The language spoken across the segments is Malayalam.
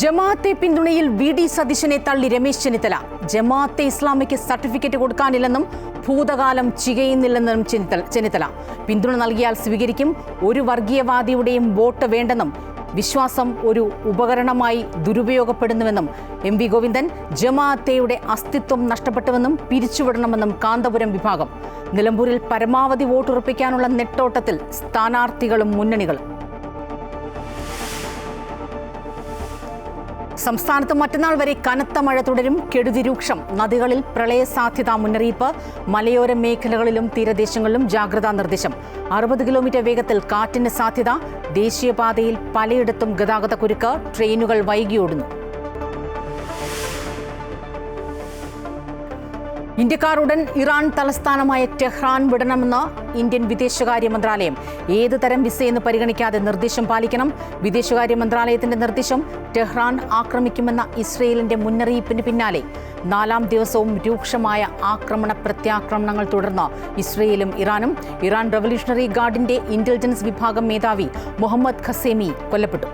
ജമാഅത്തെ പിന്തുണയിൽ വി.ഡി. സതീശനെ തള്ളി രമേശ് ചെന്നിത്തല. ജമാഅത്തെ ഇസ്ലാമിക്ക് സർട്ടിഫിക്കറ്റ് കൊടുക്കാനില്ലെന്നും ഭൂതകാലം ചികയുന്നില്ലെന്നും ചെന്നിത്തല. പിന്തുണ നൽകിയാൽ സ്വീകരിക്കും. ഒരു വർഗീയവാദിയുടെയും വോട്ട് വേണ്ടെന്നും വിശ്വാസം ഒരു ഉപകരണമായി ദുരുപയോഗപ്പെടുന്നുവെന്നും എം.വി. ഗോവിന്ദൻ. ജമാഅത്തെയുടെ അസ്തിത്വം നഷ്ടപ്പെട്ടുവെന്നും പിരിച്ചുവിടണമെന്നും കാന്തപുരം വിഭാഗം. നിലമ്പൂരിൽ പരമാവധി വോട്ടുറപ്പിക്കാനുള്ള നെട്ടോട്ടത്തിൽ സ്ഥാനാർത്ഥികളും മുന്നണികളും. സംസ്ഥാനത്ത് മറ്റന്നാൾ വരെ കനത്ത മഴ തുടരും. കെടുതി രൂക്ഷം. നദികളിൽ പ്രളയ സാധ്യതാ മുന്നറിയിപ്പ്. മലയോര മേഖലകളിലും തീരദേശങ്ങളിലും ജാഗ്രതാ നിർദ്ദേശം. 60 കിലോമീറ്റർ വേഗത്തിൽ കാറ്റിന് സാധ്യത. ദേശീയപാതയിൽ പലയിടത്തും ഗതാഗത കുരുക്ക്. ട്രെയിനുകൾ വൈകിയോടുന്നു. ഇന്ത്യക്കാർ ഉടൻ ഇറാൻ തലസ്ഥാനമായ ടെഹ്റാൻ വിടണമെന്ന് ഇന്ത്യൻ വിദേശകാര്യ മന്ത്രാലയം. ഏത് തരം വിസയെന്ന് പരിഗണിക്കാതെ നിർദ്ദേശം പാലിക്കണം. വിദേശകാര്യ മന്ത്രാലയത്തിന്റെ നിർദ്ദേശം. ടെഹ്റാൻ ആക്രമിക്കുമെന്ന ഇസ്രയേലിന്റെ മുന്നറിയിപ്പിന് പിന്നാലെ 4ാം ദിവസവും രൂക്ഷമായ ആക്രമണ പ്രത്യാക്രമണങ്ങൾ തുടർന്ന് ഇസ്രയേലും ഇറാനും. ഇറാൻ റവല്യൂഷണറി ഗാർഡിന്റെ ഇന്റലിജൻസ് വിഭാഗം മേധാവി മുഹമ്മദ് ഖസേമി കൊല്ലപ്പെട്ടു.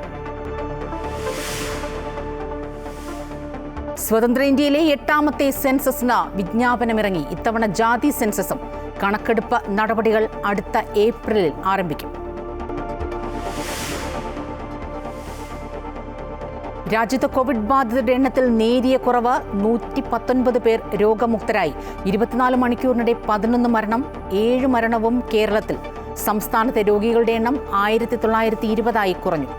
സ്വതന്ത്ര ഇന്ത്യയിലെ 8ാമത്തെ സെൻസസിന് വിജ്ഞാപനമിറങ്ങി. ഇത്തവണ ജാതി സെൻസസും. കണക്കെടുപ്പ് നടപടികൾ അടുത്ത ഏപ്രിലിൽ ആരംഭിക്കും. രാജ്യത്ത് കോവിഡ് ബാധിതരുടെ എണ്ണത്തിൽ നേരിയ കുറവ്. 119 പേർ രോഗമുക്തരായി. 24 മണിക്കൂറിനിടെ 11 മരണം. 7 മരണവും കേരളത്തിൽ. സംസ്ഥാനത്തെ രോഗികളുടെ എണ്ണം 1920 കുറഞ്ഞു.